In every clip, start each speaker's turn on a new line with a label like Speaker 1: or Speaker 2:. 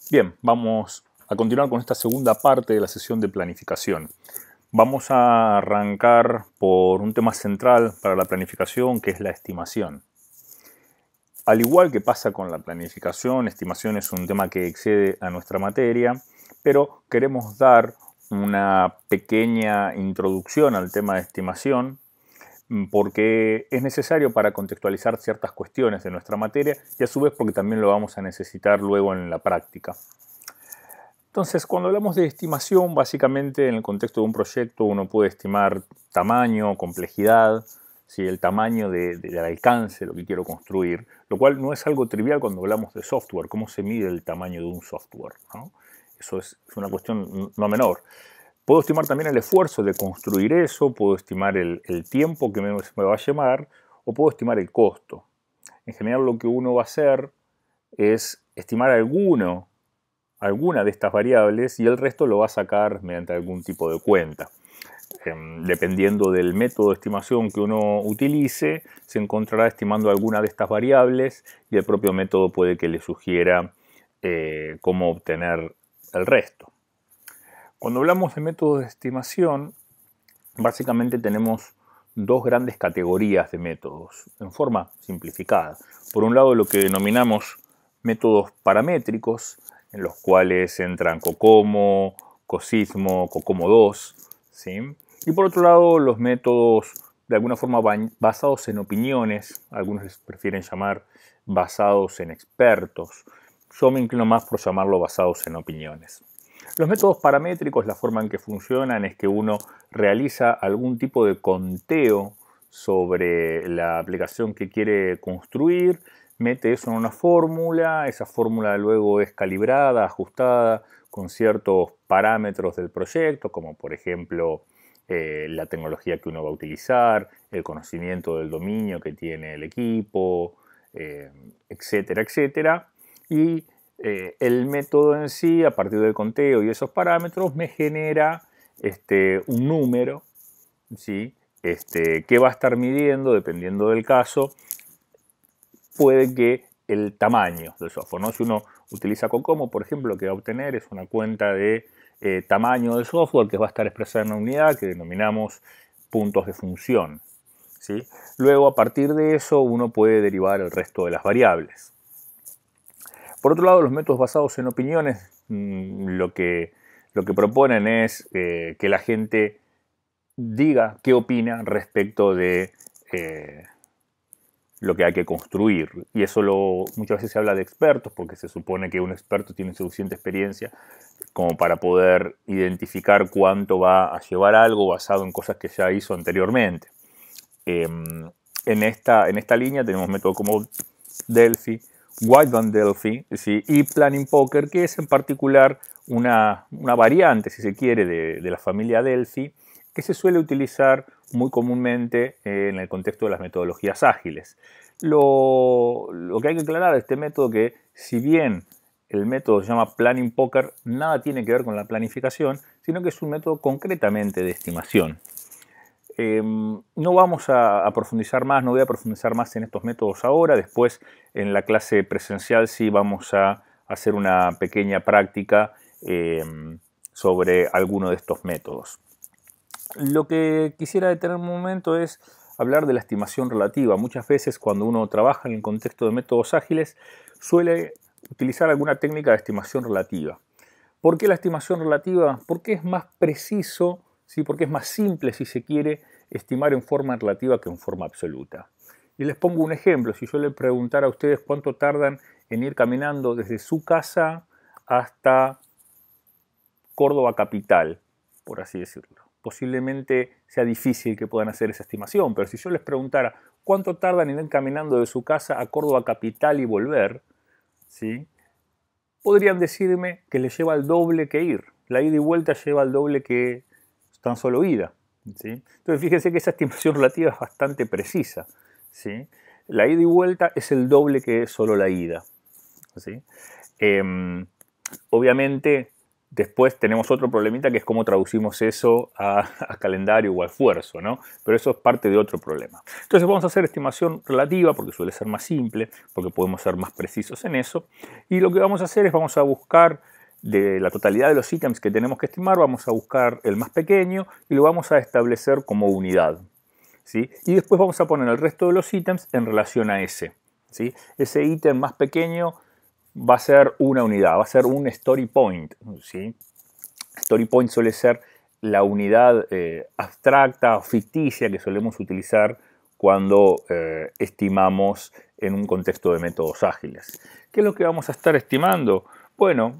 Speaker 1: Bien, vamos a continuar con esta segunda parte de la sesión de planificación. Vamos a arrancar por un tema central para la planificación, que es la estimación. Al igual que pasa con la planificación, estimación es un tema que excede a nuestra materia, pero queremos dar una pequeña introducción al tema de estimación porque es necesario para contextualizar ciertas cuestiones de nuestra materia y a su vez porque también lo vamos a necesitar luego en la práctica. Entonces, cuando hablamos de estimación, básicamente en el contexto de un proyecto uno puede estimar tamaño, complejidad, ¿sí? El tamaño del alcance de lo que quiero construir, lo cual no es algo trivial cuando hablamos de software, cómo se mide el tamaño de un software, ¿no? Eso es una cuestión no menor. Puedo estimar también el esfuerzo de construir eso, puedo estimar el tiempo que me va a llevar o puedo estimar el costo. En general lo que uno va a hacer es estimar alguna de estas variables y el resto lo va a sacar mediante algún tipo de cuenta. Dependiendo del método de estimación que uno utilice, se encontrará estimando alguna de estas variables y el propio método puede que le sugiera cómo obtener el resto. Cuando hablamos de métodos de estimación, básicamente tenemos dos grandes categorías de métodos, en forma simplificada. Por un lado, lo que denominamos métodos paramétricos, en los cuales entran COCOMO, COSISMO, COCOMO 2, ¿sí? Y por otro lado, los métodos de alguna forma basados en opiniones, algunos les prefieren llamar basados en expertos. Yo me inclino más por llamarlo basados en opiniones. Los métodos paramétricos, la forma en que funcionan es que uno realiza algún tipo de conteo sobre la aplicación que quiere construir, mete eso en una fórmula, esa fórmula luego es calibrada, ajustada con ciertos parámetros del proyecto, como por ejemplo la tecnología que uno va a utilizar, el conocimiento del dominio que tiene el equipo, etcétera, etcétera. Y el método en sí, a partir del conteo y esos parámetros, me genera un número, ¿sí? Que va a estar midiendo, dependiendo del caso, puede que el tamaño del software, ¿no? Si uno utiliza COCOMO, por ejemplo, lo que va a obtener es una cuenta de tamaño del software que va a estar expresada en una unidad que denominamos puntos de función, ¿sí? Luego, a partir de eso, uno puede derivar el resto de las variables. Por otro lado, los métodos basados en opiniones lo que proponen es que la gente diga qué opina respecto de lo que hay que construir. Y eso muchas veces se habla de expertos porque se supone que un experto tiene suficiente experiencia como para poder identificar cuánto va a llevar algo basado en cosas que ya hizo anteriormente. En esta línea tenemos métodos como Delphi, Wideband Delphi, ¿sí? Y Planning Poker, que es en particular una variante, si se quiere, de la familia Delphi, que se suele utilizar muy comúnmente en el contexto de las metodologías ágiles. Lo que hay que aclarar de este método que, si bien el método se llama Planning Poker, nada tiene que ver con la planificación, sino que es un método concretamente de estimación. No vamos a profundizar más, no voy a profundizar más en estos métodos ahora. Después, en la clase presencial, sí vamos a hacer una pequeña práctica sobre alguno de estos métodos. Lo que quisiera detener un momento es hablar de la estimación relativa. Muchas veces cuando uno trabaja en el contexto de métodos ágiles suele utilizar alguna técnica de estimación relativa. ¿Por qué la estimación relativa? Porque es más preciso, ¿sí? Porque es más simple, si se quiere, estimar en forma relativa que en forma absoluta. Y les pongo un ejemplo. Si yo le preguntara a ustedes cuánto tardan en ir caminando desde su casa hasta Córdoba capital, por así decirlo. Posiblemente sea difícil que puedan hacer esa estimación, pero si yo les preguntara cuánto tardan en ir caminando de su casa a Córdoba capital y volver, ¿sí? Podrían decirme que les lleva el doble que ir. La ida y vuelta lleva el doble que tan solo ida, ¿sí? Entonces fíjense que esa estimación relativa es bastante precisa, ¿sí? La ida y vuelta es el doble que solo la ida, ¿sí? Obviamente Después tenemos otro problemita que es cómo traducimos eso a calendario o a esfuerzo, ¿no? Pero eso es parte de otro problema. Entonces vamos a hacer estimación relativa porque suele ser más simple, porque podemos ser más precisos en eso. Y lo que vamos a hacer es vamos a buscar de la totalidad de los ítems que tenemos que estimar, vamos a buscar el más pequeño y lo vamos a establecer como unidad, ¿sí? Y después vamos a poner el resto de los ítems en relación a ese, ¿sí? Ese ítem más pequeño va a ser una unidad, va a ser un story point, ¿sí? Story point suele ser la unidad abstracta o ficticia que solemos utilizar cuando estimamos en un contexto de métodos ágiles. ¿Qué es lo que vamos a estar estimando? Bueno,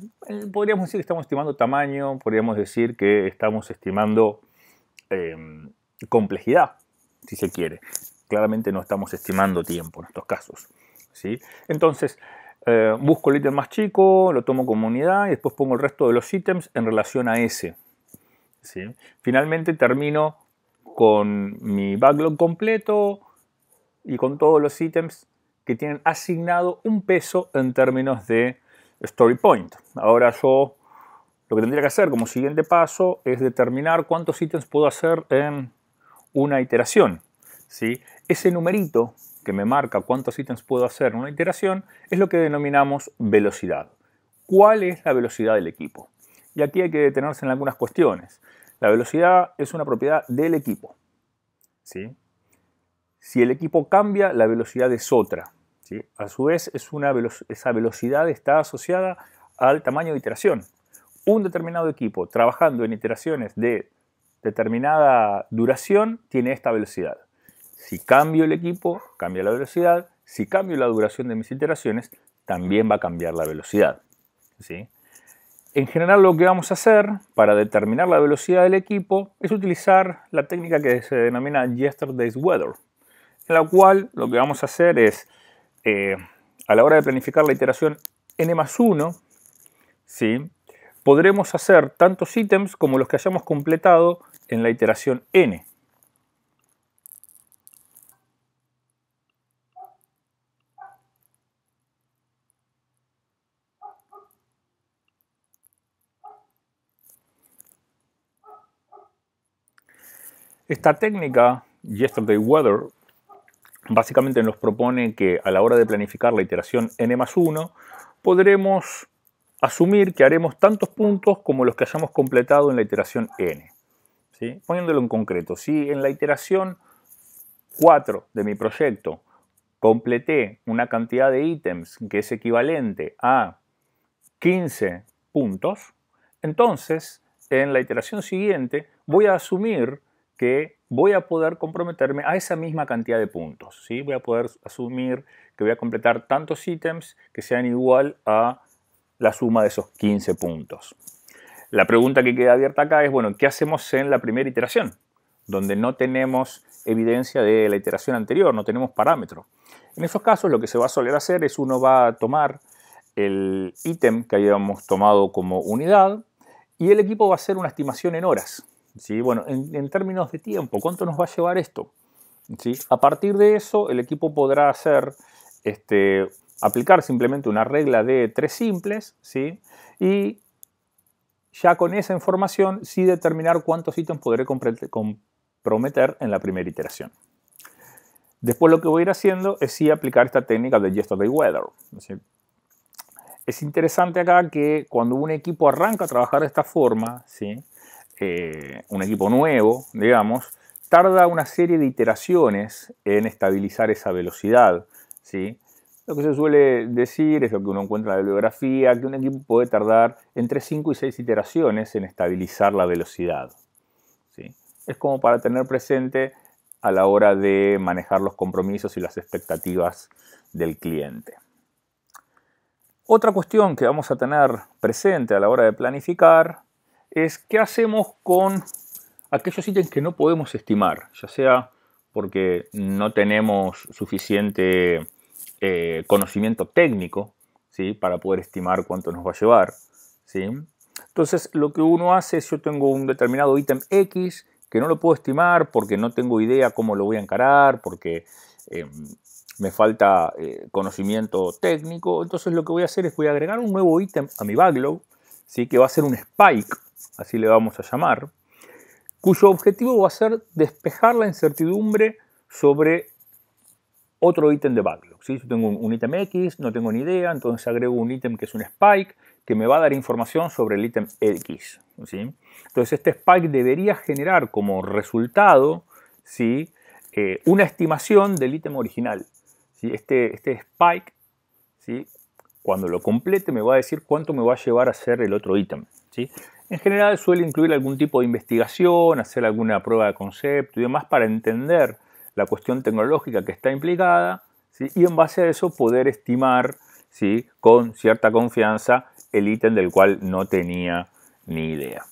Speaker 1: podríamos decir que estamos estimando tamaño, podríamos decir que estamos estimando complejidad, si se quiere. Claramente no estamos estimando tiempo en estos casos, ¿sí? Entonces, busco el ítem más chico, lo tomo como unidad y después pongo el resto de los ítems en relación a ese, ¿sí? Finalmente termino con mi backlog completo y con todos los ítems que tienen asignado un peso en términos de story point. Ahora yo lo que tendría que hacer como siguiente paso es determinar cuántos ítems puedo hacer en una iteración, ¿sí? Ese numerito que me marca cuántos ítems puedo hacer en una iteración es lo que denominamos velocidad. ¿Cuál es la velocidad del equipo? Y aquí hay que detenerse en algunas cuestiones. La velocidad es una propiedad del equipo, ¿sí? Si el equipo cambia, la velocidad es otra, ¿sí? A su vez, esa velocidad está asociada al tamaño de iteración. Un determinado equipo trabajando en iteraciones de determinada duración tiene esta velocidad. Si cambio el equipo, cambia la velocidad. Si cambio la duración de mis iteraciones, también va a cambiar la velocidad, ¿sí? En general, lo que vamos a hacer para determinar la velocidad del equipo es utilizar la técnica que se denomina Yesterday's Weather, en la cual lo que vamos a hacer es, a la hora de planificar la iteración n+1, ¿sí?, podremos hacer tantos ítems como los que hayamos completado en la iteración n. Esta técnica, Yesterday Weather, básicamente nos propone que a la hora de planificar la iteración n+1 podremos asumir que haremos tantos puntos como los que hayamos completado en la iteración n, ¿sí? Poniéndolo en concreto, si en la iteración 4 de mi proyecto completé una cantidad de ítems que es equivalente a 15 puntos, entonces en la iteración siguiente voy a asumir que voy a poder comprometerme a esa misma cantidad de puntos, ¿sí? Voy a poder asumir que voy a completar tantos ítems que sean igual a la suma de esos 15 puntos. La pregunta que queda abierta acá es, bueno, ¿qué hacemos en la primera iteración? Donde no tenemos evidencia de la iteración anterior, no tenemos parámetro. En esos casos lo que se va a soler hacer es uno va a tomar el ítem que habíamos tomado como unidad y el equipo va a hacer una estimación en horas, ¿sí? Bueno, en términos de tiempo, ¿cuánto nos va a llevar esto? ¿Sí? A partir de eso, el equipo podrá hacer, aplicar simplemente una regla de 3 simples, ¿sí? Y ya con esa información sí determinar cuántos ítems podré comprometer en la primera iteración. Después lo que voy a ir haciendo es sí aplicar esta técnica de Yesterday Weather. Es interesante acá que cuando un equipo arranca a trabajar de esta forma, ¿sí? Un equipo nuevo, digamos, tarda una serie de iteraciones en estabilizar esa velocidad, ¿sí? Lo que se suele decir es lo que uno encuentra en la bibliografía, que un equipo puede tardar entre 5 y 6 iteraciones en estabilizar la velocidad, ¿sí? Es como para tener presente a la hora de manejar los compromisos y las expectativas del cliente. Otra cuestión que vamos a tener presente a la hora de planificar es qué hacemos con aquellos ítems que no podemos estimar, ya sea porque no tenemos suficiente conocimiento técnico, ¿sí?, para poder estimar cuánto nos va a llevar, ¿sí? Entonces lo que uno hace es, yo tengo un determinado ítem X que no lo puedo estimar porque no tengo idea cómo lo voy a encarar, porque me falta conocimiento técnico. Entonces lo que voy a hacer es voy a agregar un nuevo ítem a mi backlog, ¿sí? Que va a ser un spike, así le vamos a llamar, cuyo objetivo va a ser despejar la incertidumbre sobre otro ítem de backlog. ¿Sí? Yo tengo un ítem X, no tengo ni idea, entonces agrego un ítem que es un spike, que me va a dar información sobre el ítem X. ¿Sí? Entonces este spike debería generar como resultado, ¿sí? Una estimación del ítem original. ¿Sí? Este spike, ¿sí? Cuando lo complete me va a decir cuánto me va a llevar a hacer el otro ítem. ¿Sí? En general suele incluir algún tipo de investigación, hacer alguna prueba de concepto y demás para entender la cuestión tecnológica que está implicada, ¿sí? Y en base a eso poder estimar, ¿sí? Con cierta confianza el ítem del cual no tenía ni idea.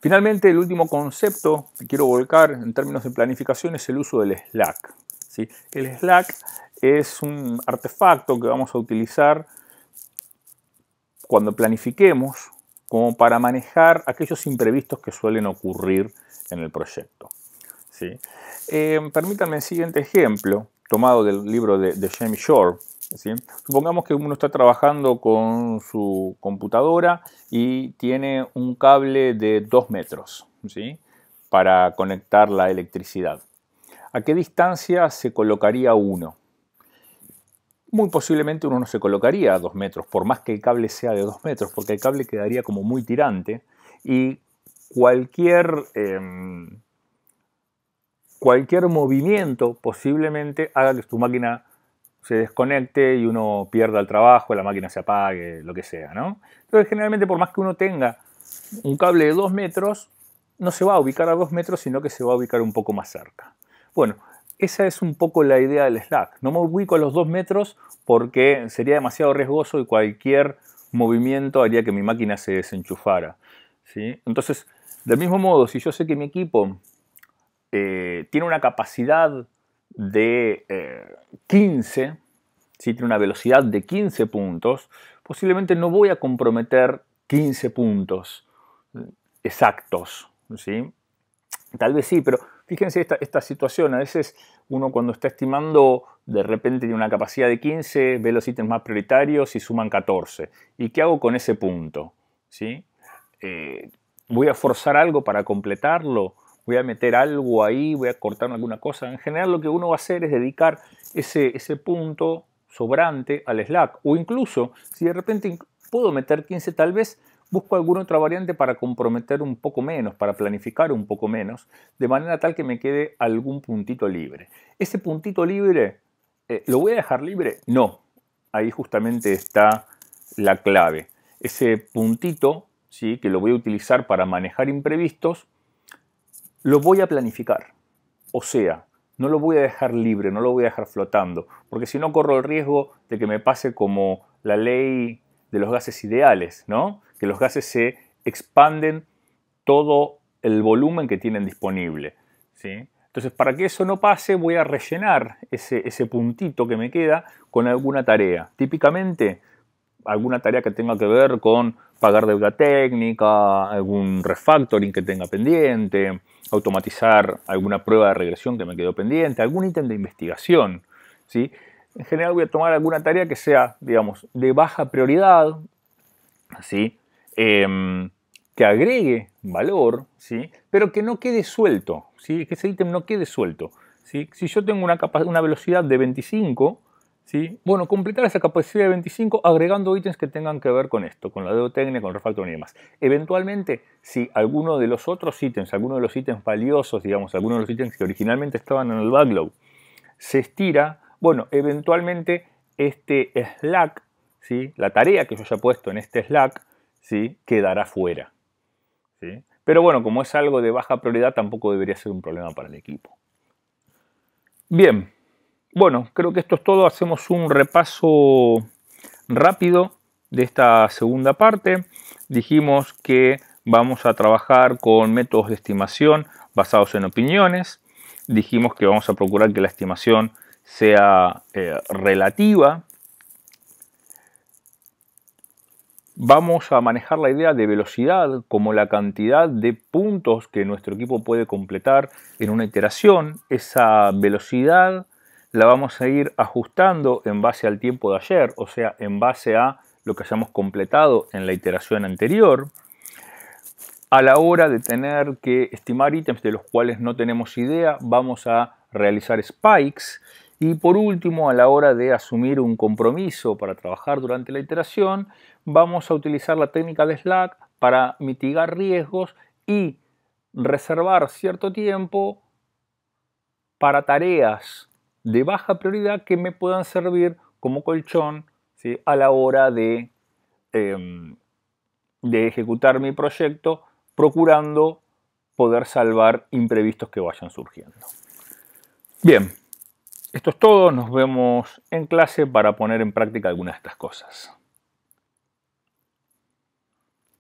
Speaker 1: Finalmente, el último concepto que quiero volcar en términos de planificación es el uso del Slack. ¿Sí? El Slack es un artefacto que vamos a utilizar cuando planifiquemos como para manejar aquellos imprevistos que suelen ocurrir en el proyecto. ¿Sí? Permítanme el siguiente ejemplo, tomado del libro de Jamie Shore. ¿Sí? Supongamos que uno está trabajando con su computadora y tiene un cable de 2 metros, ¿sí? Para conectar la electricidad. ¿A qué distancia se colocaría uno? Muy posiblemente uno no se colocaría a 2 metros, por más que el cable sea de 2 metros, porque el cable quedaría como muy tirante y cualquier movimiento posiblemente haga que tu máquina se desconecte y uno pierda el trabajo, la máquina se apague, lo que sea, ¿no? Entonces, generalmente, por más que uno tenga un cable de 2 metros, no se va a ubicar a 2 metros, sino que se va a ubicar un poco más cerca. Bueno, esa es un poco la idea del Slack. No me ubico a los 2 metros porque sería demasiado riesgoso y cualquier movimiento haría que mi máquina se desenchufara, ¿sí? Entonces, del mismo modo, si yo sé que mi equipo tiene una capacidad de 15, ¿sí? Tiene una velocidad de 15 puntos, posiblemente no voy a comprometer 15 puntos exactos, ¿sí? Tal vez sí, pero fíjense esta situación. A veces uno cuando está estimando de repente tiene una capacidad de 15, ve los ítems más prioritarios y suman 14. ¿Y qué hago con ese punto? ¿Sí? ¿Voy a forzar algo para completarlo? ¿Voy a meter algo ahí? ¿Voy a cortar alguna cosa? En general lo que uno va a hacer es dedicar ese punto sobrante al Slack. O incluso, si de repente puedo meter 15, tal vez busco alguna otra variante para comprometer un poco menos, para planificar un poco menos, de manera tal que me quede algún puntito libre. ¿Ese puntito libre lo voy a dejar libre? No. Ahí justamente está la clave. Ese puntito, ¿sí? Que lo voy a utilizar para manejar imprevistos, lo voy a planificar. O sea, no lo voy a dejar libre, no lo voy a dejar flotando, porque si no corro el riesgo de que me pase como la ley de los gases ideales, ¿no? Que los gases se expanden todo el volumen que tienen disponible, ¿sí? Entonces, para que eso no pase, voy a rellenar ese puntito que me queda con alguna tarea. Típicamente, alguna tarea que tenga que ver con pagar deuda técnica, algún refactoring que tenga pendiente, automatizar alguna prueba de regresión que me quedó pendiente, algún ítem de investigación, ¿sí? En general voy a tomar alguna tarea que sea, digamos, de baja prioridad, ¿sí? Que agregue valor, ¿sí? Pero que no quede suelto, ¿sí? Que ese ítem no quede suelto, ¿sí? Si yo tengo una velocidad de 25, ¿sí? Bueno, completar esa capacidad de 25 agregando ítems que tengan que ver con esto, con la deuda técnica, con el refactoring y demás. Eventualmente, si alguno de los otros ítems, alguno de los ítems valiosos, digamos, alguno de los ítems que originalmente estaban en el backlog, se estira, bueno, eventualmente este Slack, ¿sí? La tarea que yo haya puesto en este Slack, ¿sí? Quedará fuera, ¿sí? Pero bueno, como es algo de baja prioridad, tampoco debería ser un problema para el equipo. Bien, bueno, creo que esto es todo. Hacemos un repaso rápido de esta segunda parte. Dijimos que vamos a trabajar con métodos de estimación basados en opiniones. Dijimos que vamos a procurar que la estimación sea relativa. Vamos a manejar la idea de velocidad como la cantidad de puntos que nuestro equipo puede completar en una iteración. Esa velocidad la vamos a ir ajustando en base al tiempo de ayer, o sea, en base a lo que hayamos completado en la iteración anterior. A la hora de tener que estimar ítems de los cuales no tenemos idea, vamos a realizar spikes. Y por último, a la hora de asumir un compromiso para trabajar durante la iteración, vamos a utilizar la técnica de Slack para mitigar riesgos y reservar cierto tiempo para tareas de baja prioridad que me puedan servir como colchón, ¿sí?, a la hora de ejecutar mi proyecto, procurando poder salvar imprevistos que vayan surgiendo. Bien, esto es todo. Nos vemos en clase para poner en práctica algunas de estas cosas.